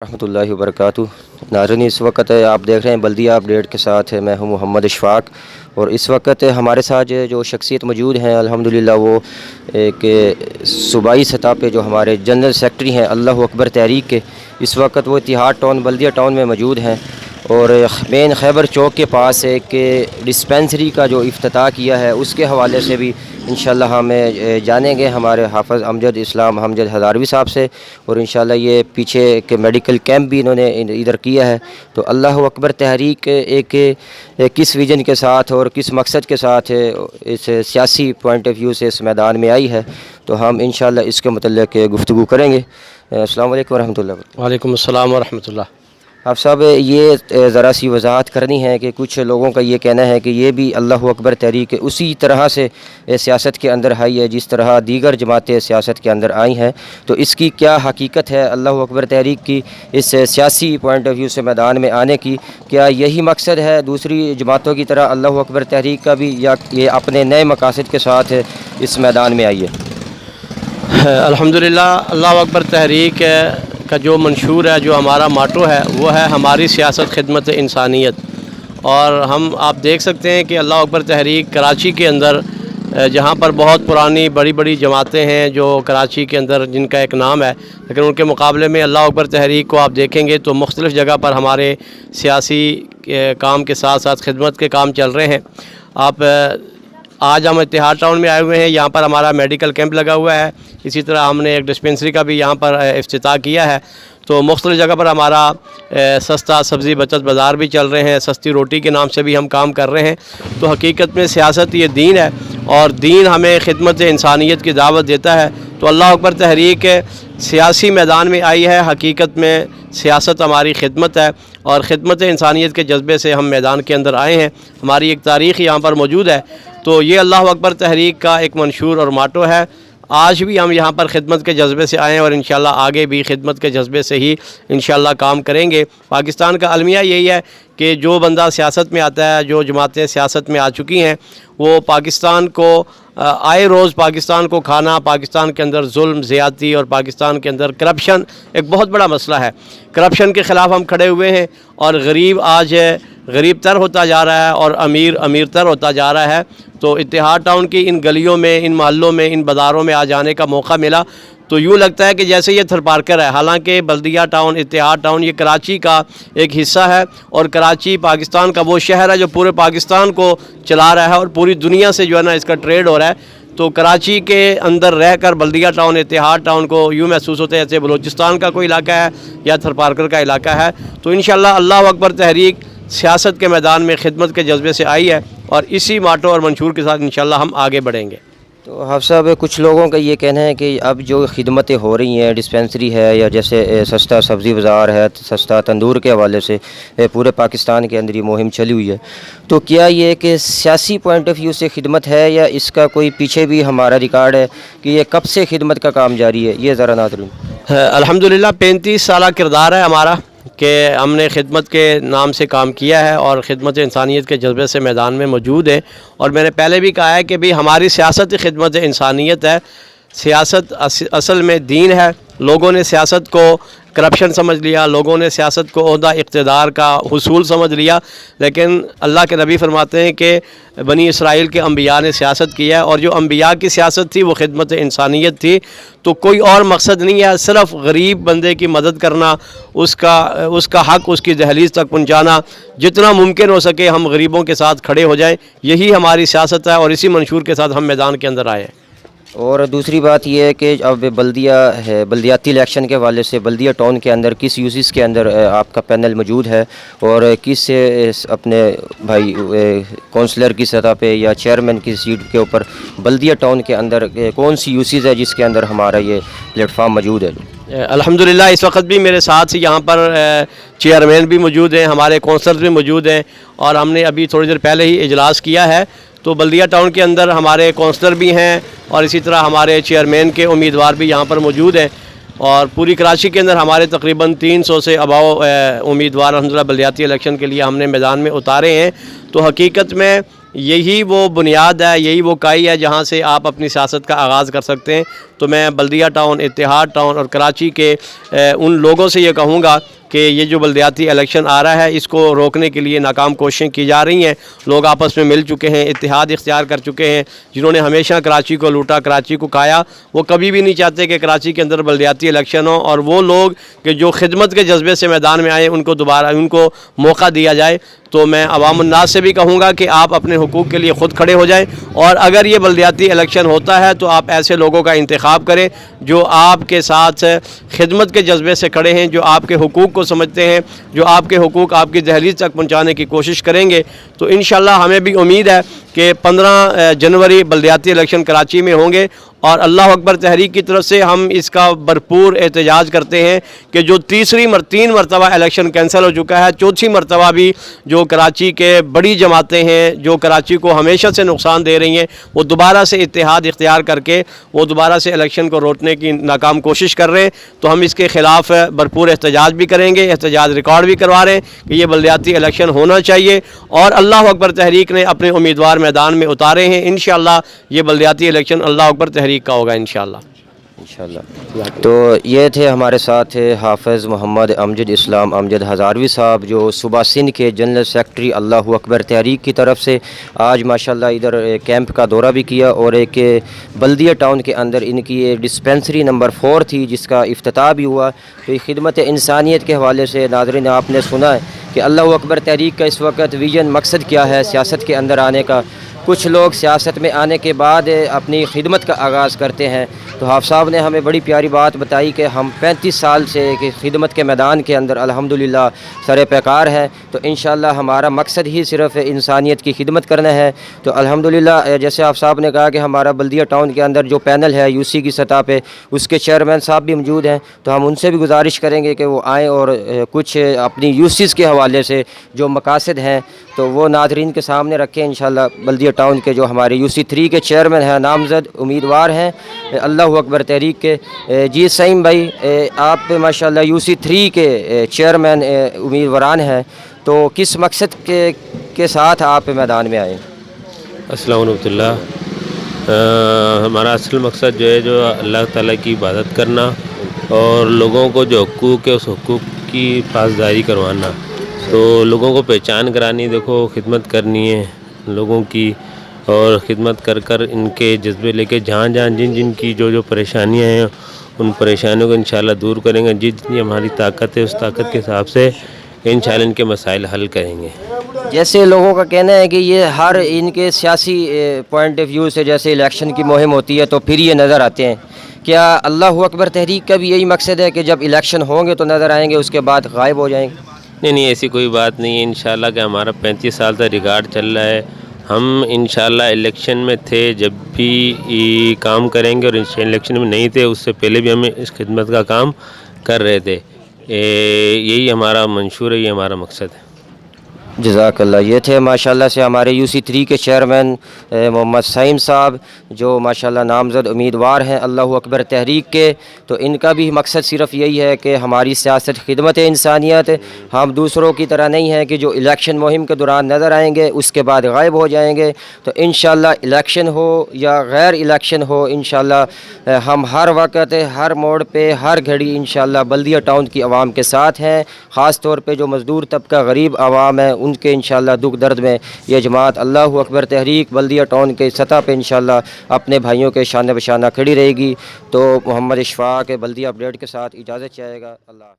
रहमतुल्लाहि वबरकातुहू। नाज़रीन, इस वक्त आप देख रहे हैं बल्दिया अपडेट के साथ मैं हूं मोहम्मद इशफाक। और इस वक्त हमारे साथ जो शख्सियत मौजूद हैं अल्हम्दुलिल्लाह वो एक सूबाई सतह पे जो हमारे जनरल सेक्रेटरी हैं अल्लाह अकबर तहरीक के, इस वक्त वो इतिहाद टाउन बल्दिया टाउन में मौजूद हैं। और मेन खैबर चौक के पास एक डिस्पेंसरी का जो इफ्तिताह किया है उसके हवाले से भी इंशाल्लाह हम जानेंगे हमारे हाफ़िज़ अमजद इस्लाम हमजद हज़ारवी साहब से। और इंशाल्लाह ये पीछे एक मेडिकल कैंप भी इन्होंने इधर किया है। तो अल्लाह अकबर तहरीक एक किस विजन के साथ और किस मकसद के साथ इस सियासी पॉइंट ऑफ व्यू से इस मैदान में आई है, तो हम इंशाल्लाह इसके मतलब गुफ्तगू करेंगे। अस्सलाम वालेकुम रहमतुल्लाह। वालेकुम अस्सलाम व रहमतुल्लाह। आप साहब ये ज़रा सी वजाहत करनी है कि कुछ लोगों का ये कहना है कि ये भी अल्लाह अकबर तहरीक उसी तरह से सियासत के अंदर आई है जिस तरह दीगर जमातें सियासत के अंदर आई हैं। तो इसकी क्या हकीकत है अल्लाह अकबर तहरीक की इस सियासी पॉइंट ऑफ व्यू से मैदान में आने की? क्या यही मकसद है दूसरी जमातों की तरह अल्लाह अकबर तहरीक का भी, या ये अपने नए मकासद के साथ इस मैदान में आई है? अल्हम्दुलिल्लाह, अल्लाह अकबर तहरीक का जो मंशूर है, जो हमारा माटो है, वो है हमारी सियासत खिदमत इंसानियत। और आप देख सकते हैं कि अल्लाह अकबर तहरीक कराची के अंदर, जहाँ पर बहुत पुरानी बड़ी बड़ी जमातें हैं जो कराची के अंदर जिनका एक नाम है, लेकिन उनके मुकाबले में अल्लाह अकबर तहरीक को आप देखेंगे तो मुख्तलिफ़ जगह पर हमारे सियासी काम के साथ साथ खिदमत के काम चल रहे हैं। आज हम इतिहाद टाउन में आए हुए हैं, यहाँ पर हमारा मेडिकल कैंप लगा हुआ है। इसी तरह हमने एक डिस्पेंसरी का भी यहाँ पर इफ्तिताह किया है। तो मुख्तलिफ़ जगह पर हमारा सस्ता सब्ज़ी बचत बाज़ार भी चल रहे हैं, सस्ती रोटी के नाम से भी हम काम कर रहे हैं। तो हकीकत में सियासत ये दीन है और दीन हमें खिदमत इंसानियत की दावत देता है। तो अल्लाह अकबर तहरीक सियासी मैदान में आई है। हकीकत में सियासत हमारी खिदमत है और ख़िदमत इंसानियत के जज्बे से हम मैदान के अंदर आए हैं। हमारी एक तारीख़ यहाँ पर मौजूद है। तो ये अल्लाह अकबर तहरीक का एक मंशूर और माटो है। आज भी हम यहाँ पर ख़िदमत के जज्बे से आए हैं और इंशाल्लाह आगे भी ख़िदमत के जज्बे से ही इंशाल्लाह काम करेंगे। पाकिस्तान का अलमिया यही है कि जो बंदा सियासत में आता है, जो जमातें सियासत में आ चुकी हैं, वो पाकिस्तान को आए रोज़ पाकिस्तान को खाना, पाकिस्तान के अंदर जुल्म ज़्यादती और पाकिस्तान के अंदर करप्शन एक बहुत बड़ा मसला है। करप्शन के ख़िलाफ़ हम खड़े हुए हैं और गरीब आज गरीब तर होता जा रहा है और अमीर अमीर तर होता जा रहा है। तो इतिहाद टाउन की इन गलियों में, इन मोहल्लों में, इन बाज़ारों में आ जाने का मौका मिला तो यूँ लगता है कि जैसे ये थरपारकर है। हालांकि बल्दिया टाउन, इतिहाद टाउन ये कराची का एक हिस्सा है और कराची पाकिस्तान का वो शहर है जो पूरे पाकिस्तान को चला रहा है और पूरी दुनिया से जो है ना इसका ट्रेड हो रहा है। तो कराची के अंदर रहकर बल्दिया टाउन, इतिहाद टाउन को यूँ महसूस होता है जैसे बलूचिस्तान का कोई इलाका है या थरपारकर का इलाका है। तो इंशाअल्लाह अल्लाह अकबर तहरीक सियासत के मैदान में खिदमत के जज्बे से आई है और इसी माटो और मंशूर के साथ इंशाअल्लाह हम आगे बढ़ेंगे। तो हाफ़ साहब, कुछ लोगों का ये कहना है कि अब जो खिदमतें हो रही हैं, डिस्पेंसरी है या जैसे सस्ता सब्ज़ी बाज़ार है, सस्ता तंदूर के हवाले से पूरे पाकिस्तान के अंदर ये मुहिम चली हुई है, तो क्या ये कि सियासी पॉइंट ऑफ व्यू से खिदमत है या इसका कोई पीछे भी हमारा रिकॉर्ड है कि ये कब से खिदमत का काम जारी है? ये ज़रा नाज़रीन। अल्हम्दुलिल्लाह 35 साल किरदार है हमारा कि हमने खिदमत के नाम से काम किया है और ख़िदमत इंसानियत के जज्बे से मैदान में मौजूद है। और मैंने पहले भी कहा है कि भाई हमारी सियासत खिदमत इंसानियत है। सियासत असल में दीन है। लोगों ने सियासत को करप्शन समझ लिया, लोगों ने सियासत को ओहदा इक़्तिदार का हुसूल समझ लिया, लेकिन अल्लाह के नबी फरमाते हैं कि बनी इसराइल के अंबिया ने सियासत किया और जो अंबिया की सियासत थी वो खिदमत इंसानियत थी। तो कोई और मकसद नहीं है, सिर्फ़ गरीब बंदे की मदद करना, उसका हक़ उसकी दहलीज़ तक पहुँचाना, जितना मुमकिन हो सके हम गरीबों के साथ खड़े हो जाएँ, यही हमारी सियासत है और इसी मंशूर के साथ हम मैदान के अंदर आए हैं। और दूसरी बात यह है कि अब बल्दिया है, बल्दियाती इलेक्शन के हवाले से बल्दिया टाउन के अंदर किस यूसिस के अंदर आपका पैनल मौजूद है और किस अपने भाई काउंसलर की सतह पे या चेयरमैन की सीट के ऊपर बल्दिया टाउन के अंदर कौन सी यूसिस है जिसके अंदर हमारा ये प्लेटफार्म मौजूद है? अल्हम्दुलिल्लाह इस वक्त भी मेरे साथ यहाँ पर चेयरमैन भी मौजूद हैं, हमारे काउंसलर्स भी मौजूद हैं और हमने अभी थोड़ी देर पहले ही इजलास किया है। तो बल्दिया टाउन के अंदर हमारे काउंसलर भी हैं और इसी तरह हमारे चेयरमैन के उम्मीदवार भी यहाँ पर मौजूद हैं और पूरी कराची के अंदर हमारे तकरीबन 300 से अबाव उम्मीदवार अल्हम्दुलिल्लाह बल्दियाती इलेक्शन के लिए हमने मैदान में उतारे हैं। तो हकीकत में یہی وہ بنیاد ہے, یہی وہ کائی ہے جہاں سے آپ اپنی سیاست کا آغاز کر سکتے ہیں. تو میں بلدیہ ٹاؤن, اتحاد ٹاؤن اور کراچی کے ان لوگوں سے یہ کہوں گا کہ یہ جو بلدیاتی الیکشن آ رہا ہے اس کو روکنے کے لیے ناکام کوششیں کی جا رہی ہیں. لوگ آپس میں مل چکے ہیں, اتحاد اختیار کر چکے ہیں. جنہوں نے ہمیشہ کراچی کو لوٹا, کراچی کو کھایا, وہ کبھی بھی نہیں چاہتے کہ کراچی کے اندر بلدیاتی الیکشن ہو. اور وہ لوگ کہ جو خدمت کے جذبے سے میدان میں آئے ان کو دوبارہ ان کو موقع دیا جائے. تو میں عوام الناس سے بھی کہوں گا کہ آپ اپنے حقوق کے لیے خود کھڑے ہو جائیں, اور اگر یہ بلدیاتی الیکشن ہوتا ہے تو آپ ایسے لوگوں کا انتخاب کریں جو آپ کے ساتھ خدمت کے جذبے سے کھڑے ہیں, جو آپ کے حقوق کو سمجھتے ہیں, جو آپ کے حقوق آپ کی دہلیز تک پہنچانے کی کوشش کریں گے. تو انشاءاللہ ہمیں بھی امید ہے کہ 15 جنوری بلدیاتی الیکشن کراچی میں ہوں گے, اور اللہ اکبر تحریک کی طرف سے ہم اس کا بھرپور احتجاج کرتے ہیں کہ جو 3 مرتبہ الیکشن کینسل ہو چکا ہے, 4تھی مرتبہ بھی جو کراچی کے بڑی جماعتیں ہیں جو کراچی کو ہمیشہ سے نقصان دے رہی ہیں, وہ دوبارہ سے اتحاد اختیار کر کے وہ دوبارہ سے الیکشن کو روکنے کی ناکام کوشش کر رہے ہیں. تو ہم اس کے خلاف بھرپور احتجاج بھی کریں گے, احتجاج ریکارڈ بھی کروا رہے ہیں کہ یہ بلدیاتی الیکشن ہونا چاہیے, اور اللہ اکبر تحریک نے اپنے امیدوار میدان میں اتارے ہیں. انشاءاللہ یہ بلدیاتی الیکشن اللہ اکبر تحریک کا ہوگا انشاءاللہ. تو یہ تھے ہمارے ساتھ حافظ محمد امجد اسلام امجد ہزاروی صاحب, جو صوبہ سندھ کے جنرل سیکرٹری اللہ اکبر تحریک کی طرف سے آج ماشاءاللہ ادھر کیمپ کا دورہ بھی کیا, اور ایک بلدیہ ٹاؤن کے اندر ان کی ایک ڈسپینسری نمبر 4 تھی جس کا افتتاح بھی ہوا. تو یہ خدمت انسانیت کے حوالے سے ناظرین آپ نے سنا ہے کہ اللہ اکبر تحریک کا اس وقت ویژن مقصد کیا ہے سیاست کے اندر آنے کا. کچھ لوگ سیاست میں آنے کے بعد اپنی خدمت کا آغاز کرتے ہیں. تو حافظ صاحب نے ہمیں بڑی پیاری بات بتائی کہ ہم 35 سال سے کہ خدمت کے میدان کے اندر الحمدللہ سر پیکار ہے. تو انشاءاللہ ہمارا مقصد ہی صرف انسانیت کی خدمت کرنا ہے. تو الحمدللہ جیسے حافظ صاحب نے کہا کہ ہمارا بلدیہ ٹاؤن کے اندر جو پینل ہے UC کی سطح پہ, اس کے چیئرمین صاحب بھی موجود ہیں. تو ہم ان سے بھی گزارش کریں گے کہ وہ آئیں اور کچھ اپنی UCs کے حوالے سے جو مقاصد ہیں تو وہ ناظرین کے سامنے رکھیں. انشاءاللہ بلدیہ ٹاؤن کے جو ہمارے UC 3 کے چیئرمین ہیں, نامزد امیدوار ہیں اللہ اکبر تحریک کے. جی سعیم بھائی, آپ ماشاءاللہ UC 3 کے چیئرمین امیدواران ہیں, تو کس مقصد کے ساتھ آپ میدان میں آئے؟ السلام علیکم ورحمۃ اللہ. ہمارا اصل مقصد جو ہے جو اللہ تعالیٰ کی عبادت کرنا اور لوگوں کو جو حقوق ہے اس حقوق کی پاسداری کروانا. تو لوگوں کو پہچان کرانی, دیکھو خدمت کرنی ہے لوگوں کی, اور خدمت کر کر ان کے جذبے لے کے جہاں جہاں جن کی جو پریشانیاں ہیں ان پریشانیوں کو انشاءاللہ دور کریں گے. جتنی ہماری طاقت ہے اس طاقت کے حساب سے انشاءاللہ ان کے مسائل حل کریں گے. جیسے لوگوں کا کہنا ہے کہ یہ ہر ان کے سیاسی پوائنٹ آف ویو سے جیسے الیکشن کی مہم ہوتی ہے تو پھر یہ نظر آتے ہیں. کیا اللہ اکبر تحریک کا بھی یہی مقصد ہے کہ جب الیکشن ہوں گے تو نظر آئیں گے, اس کے بعد غائب ہو جائیں گے؟ نہیں, ایسی کوئی بات نہیں ہے. انشاءاللہ کہ ہمارا 35 سال سے ریکارڈ چل رہا ہے. ہم انشاءاللہ الیکشن میں تھے جب بھی کام کریں گے, اور الیکشن میں نہیں تھے اس سے پہلے بھی ہم اس خدمت کا کام کر رہے تھے. یہی ہمارا منشور ہے, یہ ہمارا مقصد ہے. جزاک اللہ. یہ تھے ماشاءاللہ سے ہمارے UC 3 کے چیئرمین محمد سعیم صاحب, جو ماشاءاللہ نامزد امیدوار ہیں اللہ اکبر تحریک کے. تو ان کا بھی مقصد صرف یہی ہے کہ ہماری سیاست خدمت انسانیت, ہم دوسروں کی طرح نہیں ہیں کہ جو الیکشن مہم کے دوران نظر آئیں گے اس کے بعد غائب ہو جائیں گے. تو انشاءاللہ الیکشن ہو یا غیر الیکشن ہو, انشاءاللہ ہم ہر وقت ہر موڑ پہ ہر گھڑی انشاءاللہ بلدیہ ٹاؤن کی عوام کے ساتھ ہیں. خاص طور پہ جو مزدور طبقہ غریب عوام ہے ان کے انشاءاللہ دکھ درد میں یہ جماعت اللہ اکبر تحریک بلدیہ ٹاؤن کے سطح پہ انشاءاللہ اپنے بھائیوں کے شانہ بشانہ کھڑی رہے گی. تو محمد اشفاق بلدیہ اپڈیٹ کے ساتھ اجازت چاہے گا. اللہ